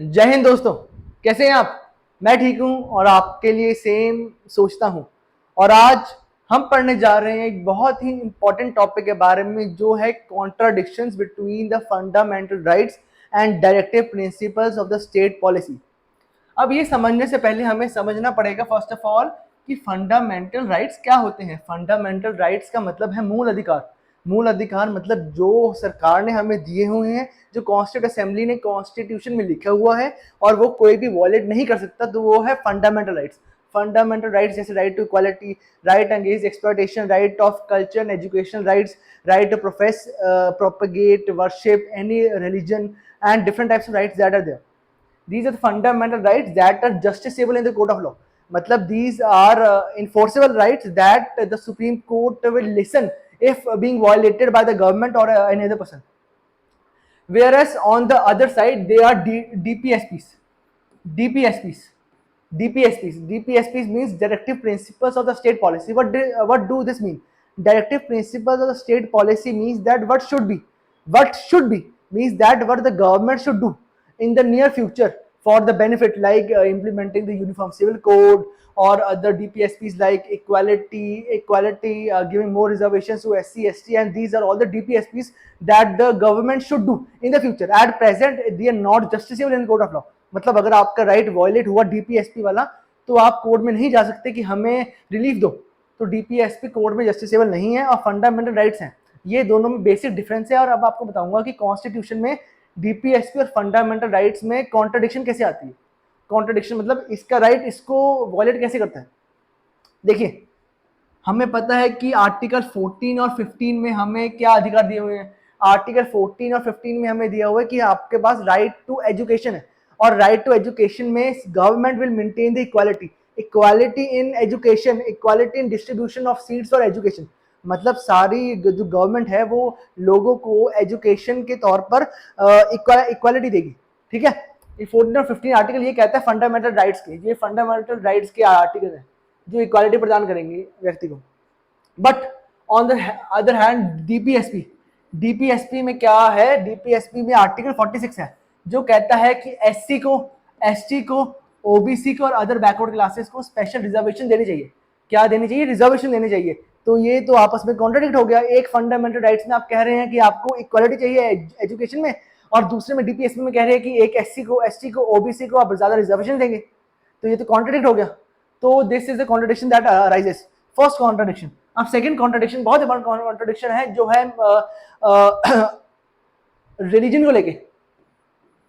जय हिंद दोस्तों, कैसे हैं आप। मैं ठीक हूं और आपके लिए सेम सोचता हूं। और आज हम पढ़ने जा रहे हैं एक बहुत ही इंपॉर्टेंट टॉपिक के बारे में, जो है contradictions between the fundamental rights and directive principles of the state policy. अब ये समझने से पहले हमें समझना पड़ेगा फर्स्ट ऑफ ऑल कि फंडामेंटल राइट्स क्या होते हैं। फंडामेंटल राइट्स का मतलब है मूल अधिकार। मूल अधिकार मतलब जो सरकार ने हमें दिए हुए हैं, जो कॉन्स्टिट्यूट असेंबली ने कॉन्स्टिट्यूशन में लिखा हुआ है और वो कोई भी वॉयलेट नहीं कर सकता, तो वो है फंडामेंटल राइट्स। फंडामेंटल राइट्स जैसे right to equality, right against exploitation, right of culture and education rights, right to profess propagate worship any religion and different types of rights that are there. These are the fundamental rights that are justiciable in the court of law. मतलब these are enforceable rights that the Supreme Court will listen if being violated by the government or any other person. Whereas on the other side they are DPSPs. DPSPs. DPSPs means directive principles of the state policy. What do this mean? Directive principles of the state policy means that what should be means that what the government should do in the near future for the benefit, like implementing the uniform civil code or other DPSPs like equality, giving more reservations to SC, ST, and these are all the DPSPs that the government should do in the future. At present, they are not justiciable in court of law. मतलब अगर आपका right violate हुआ DPSP वाला, तो आप court में नहीं जा सकते कि हमें रिलीफ दो। तो डीपीएसपी कोर्ट में जस्टिसेबल नहीं है और फंडामेंटल राइट्स हैं। ये दोनों में बेसिक डिफरेंस है। और अब आपको बताऊंगा कि कॉन्स्टिट्यूशन में डीपीएसपी और फंडामेंटल राइट्स में कॉन्ट्रडिक्शन कैसे आती है। कॉन्ट्रडिक्शन मतलब इसका राइट इसको वायलेट कैसे करता है। देखिए, हमें पता है कि आर्टिकल 14 और 15 में हमें क्या अधिकार दिए हुए हैं। आर्टिकल 14 और 15 में हमें दिया हुआ है कि आपके पास राइट टू एजुकेशन है, और राइट टू एजुकेशन में government will maintain the equality, equality in education, equality in distribution of seats और एजुकेशन। मतलब सारी जो गवर्नमेंट है वो लोगों को एजुकेशन के तौर पर इक्वालिटी देगी। ठीक है, ये 14 और 15 आर्टिकल ये कहता है फंडामेंटल राइट्स के, ये फंडामेंटल राइट्स के आर्टिकल है जो इक्वालिटी प्रदान करेंगे व्यक्ति को। But on the other hand DPSP में क्या है, डीपीएसपी में आर्टिकल 46 है जो कहता है कि एससी को, एसटी को, ओबीसी को और अदर बैकवर्ड क्लासेस को स्पेशल रिजर्वेशन देनी चाहिए। क्या देनी चाहिए? रिजर्वेशन देनी चाहिए। तो ये तो आपस में कॉन्ट्रडिक्ट हो गया। एक फंडामेंटल राइट्स में आप कह रहे हैं कि आपको इक्वालिटी चाहिए एजुकेशन में, और दूसरे में डीपीएसपी में कह रहे हैं कि एक एससी को, एसटी को, ओबीसी को आप ज्यादा रिजर्वेशन देंगे। तो ये तो कॉन्ट्रडिक्ट हो गया। तो this is the contradiction that arises. First contradiction. अब सेकंड कॉन्ट्रडिक्शन बहुत इंपॉर्टेंट कॉन्ट्रडिक्शन है, जो है रिलीजन को लेके।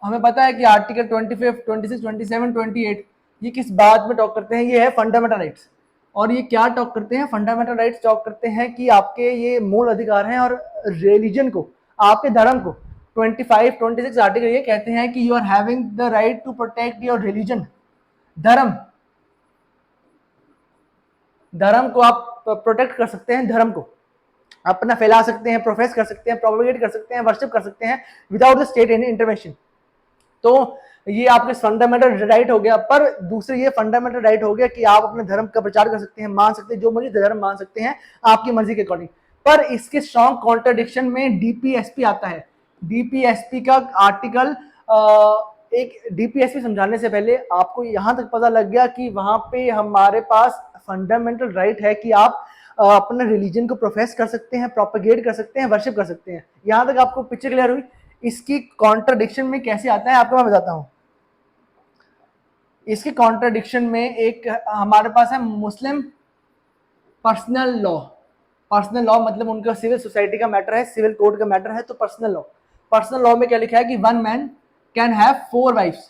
हमें पता है कि आर्टिकल 25, 26, 27, 28 ये किस बात में टॉक करते हैं? ये है फंडामेंटल राइट्स। और ये क्या टॉक करते हैं? फंडामेंटल राइट्स टॉक करते हैं कि आपके ये मूल अधिकार हैं और रिलीजन को, आपके धर्म को। 25, 26 आर्टिकल ये कहते हैं कि you are having the right to protect your religion. धर्म को आप प्रोटेक्ट कर सकते हैं, धर्म को अपना फैला सकते हैं, प्रोफेस कर सकते हैं, प्रोपेगेट कर सकते हैं, वर्शिप कर सकते हैं without the state any intervention. तो ये आपके फंडामेंटल राइट हो गया। पर दूसरे ये फंडामेंटल राइट हो गया कि आप अपने धर्म का प्रचार कर सकते हैं, मान सकते हैं, जो मर्जी धर्म मान सकते हैं आपकी मर्जी के अकॉर्डिंग। पर इसके स्ट्रॉन्ग कॉन्ट्रडिक्शन में डीपीएसपी आता है। डीपीएसपी का आर्टिकल एक डीपीएसपी समझाने से पहले आपको यहां तक पता लग गया कि वहां पे हमारे पास फंडामेंटल राइट है कि आप अपने रिलीजन को प्रोफेस कर सकते हैं, प्रोपेगेट कर सकते हैं, वर्शिप कर सकते हैं। यहां तक आपको पिक्चर क्लियर हुई? इसकी कॉन्ट्रडिक्शन में कैसे आता है आपको मैं बताता हूं। इसके कॉन्ट्रडिक्शन में एक हमारे पास है मुस्लिम पर्सनल लॉ। पर्सनल लॉ मतलब उनका सिविल सोसाइटी का मैटर है, सिविल कोड का मैटर है। तो पर्सनल लॉ, पर्सनल लॉ में क्या लिखा है कि one man can have 4 wifes,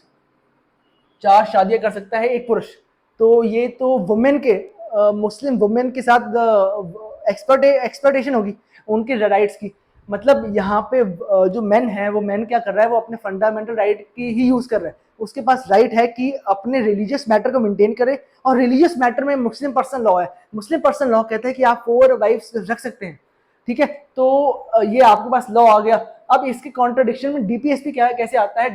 4 शादियां कर सकता है एक पुरुष। तो ये तो वुमेन के, मुस्लिम वुमेन के साथ एक्सप्लॉयटेशन होगी उनके राइट्स की। मतलब यहाँ पे जो मैन है वो मैन क्या कर रहा है, वो अपने फंडामेंटल राइट की ही यूज कर रहा है। उसके पास राइट है कि अपने रिलीजियस मैटर को मेंटेन करे, और रिलीजियस मैटर में मुस्लिम पर्सनल लॉ है। मुस्लिम पर्सनल लॉ कहता है कि आप 4 वाइफ्स रख सकते हैं। ठीक है, तो ये आपके पास लॉ आ गया। अब इसके कॉन्ट्रडिक्शन में डीपीएसपी क्या है, कैसे आता है?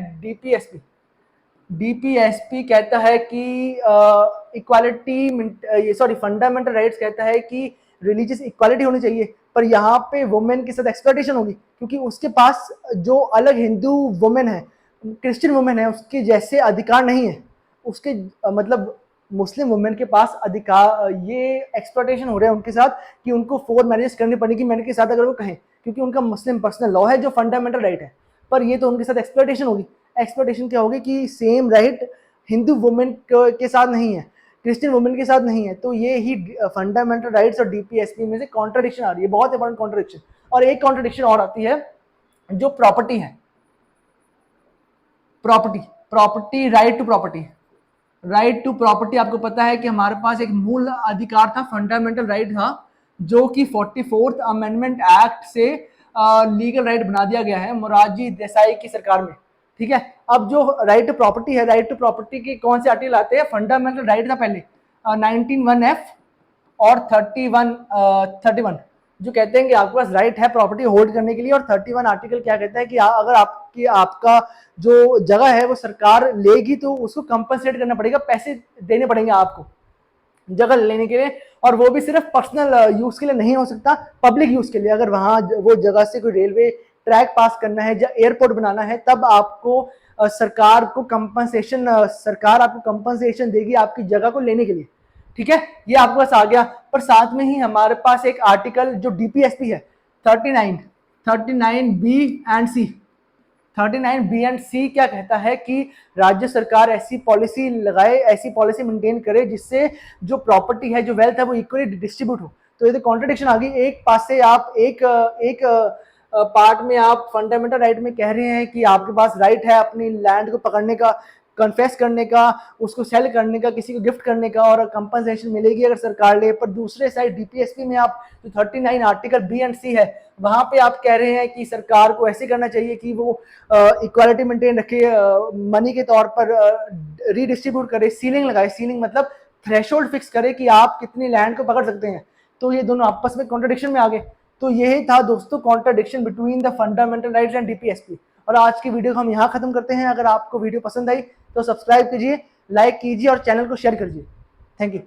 डीपीएसपी कहता है कि इक्वालिटी, सॉरी फंडामेंटल राइट्स कहता है कि रिलीजियस इक्वालिटी होनी चाहिए, पर यहाँ पे वुमेन के साथ एक्सप्लॉयटेशन होगी, क्योंकि उसके पास जो अलग हिंदू वुमेन है, क्रिश्चियन वुमेन है उसके जैसे अधिकार नहीं है, उसके मतलब मुस्लिम वुमेन के पास अधिकार, ये एक्सप्लॉयटेशन हो रहा है उनके साथ कि उनको 4 मैरिजेस करनी पड़ेगी मैन के साथ अगर वो कहें, क्योंकि उनका मुस्लिम पर्सनल लॉ है जो फंडामेंटल राइट है। पर ये तो उनके साथ एक्सप्लॉयटेशन होगी। एक्सप्लॉयटेशन क्या होगी कि सेम राइट हिंदू वुमेन के साथ नहीं है, क्रिश्चियन वुमेन के साथ नहीं है। तो ये ही फंडामेंटल राइट्स और डीपीएसपी में से कॉन्ट्रडिक्शन आ रही है, बहुत इंपॉर्टेंट कॉन्ट्रडिक्शन। और एक कॉन्ट्रडिक्शन और आती है जो प्रॉपर्टी है, property right to property. Right to property आपको पता है कि हमारे पास एक मूल अधिकार था, फंडामेंटल राइट था, जो कि 44th अमेंडमेंट एक्ट से लीगल राइट बना दिया गया है मोरारजी देसाई की सरकार में। ठीक है, अब जो राइट टू प्रॉपर्टी है, राइट टू प्रॉपर्टी के कौन से आर्टिकल आते हैं? फंडामेंटल राइट था पहले 19(1)(f) और 31 जो कहते हैं कि आपके पास राइट है प्रॉपर्टी होल्ड करने के लिए। और 31 आर्टिकल क्या कहता है कि अगर आपका जो जगह है वो सरकार लेगी तो उसको कंपनसेट करना पड़ेगा, पैसे देने पड़ेंगे आपको जगह लेने के लिए, और वो भी सिर्फ पर्सनल यूज के लिए नहीं हो सकता, पब्लिक यूज के लिए। अगर वहां वो जगह से कोई रेलवे ट्रैक पास करना है या एयरपोर्ट बनाना है तब आपको सरकार आपको कंपनसेशन देगी आपकी जगह को लेने के लिए। ठीक है, ये आपके पास आ गया। पर साथ में ही हमारे पास एक आर्टिकल जो डीपीएसपी है 39 B and C, 39 B and C क्या कहता है कि राज्य सरकार ऐसी पॉलिसी लगाए, ऐसी पॉलिसी मेंटेन करे जिससे जो प्रॉपर्टी है, जो वेल्थ है, वो इक्वली डिस्ट्रीब्यूट हो। तो ये तो कॉन्ट्रडिक्शन आ गई। एक पास से आप एक पार्ट में आप फंडामेंटल राइट में कह रहे हैं कि आपके पास राइट है अपनी लैंड को पकड़ने का, कन्फेस करने का, उसको सेल करने का, किसी को गिफ्ट करने का, और कंपनसेशन मिलेगी अगर सरकार ले। पर दूसरे साइड डीपीएसपी में आप जो 39 आर्टिकल बी एंड सी है वहां पे आप कह रहे हैं कि सरकार को ऐसे करना चाहिए कि वो इक्वालिटी मेंटेन रखे, मनी के तौर पर रीडिस्ट्रीब्यूट करे, सीलिंग लगाए। सीलिंग मतलब थ्रेशोल्ड फिक्स करे कि आप कितनी लैंड को पकड़ सकते हैं। तो ये दोनों आपस में कॉन्ट्रडिक्शन में आ गए। तो यही था दोस्तों contradiction between the fundamental rights and DPSP. और आज की वीडियो को हम यहाँ खत्म करते हैं। अगर आपको वीडियो पसंद आई तो सब्सक्राइब कीजिए, लाइक कीजिए और चैनल को शेयर कीजिए। Thank you.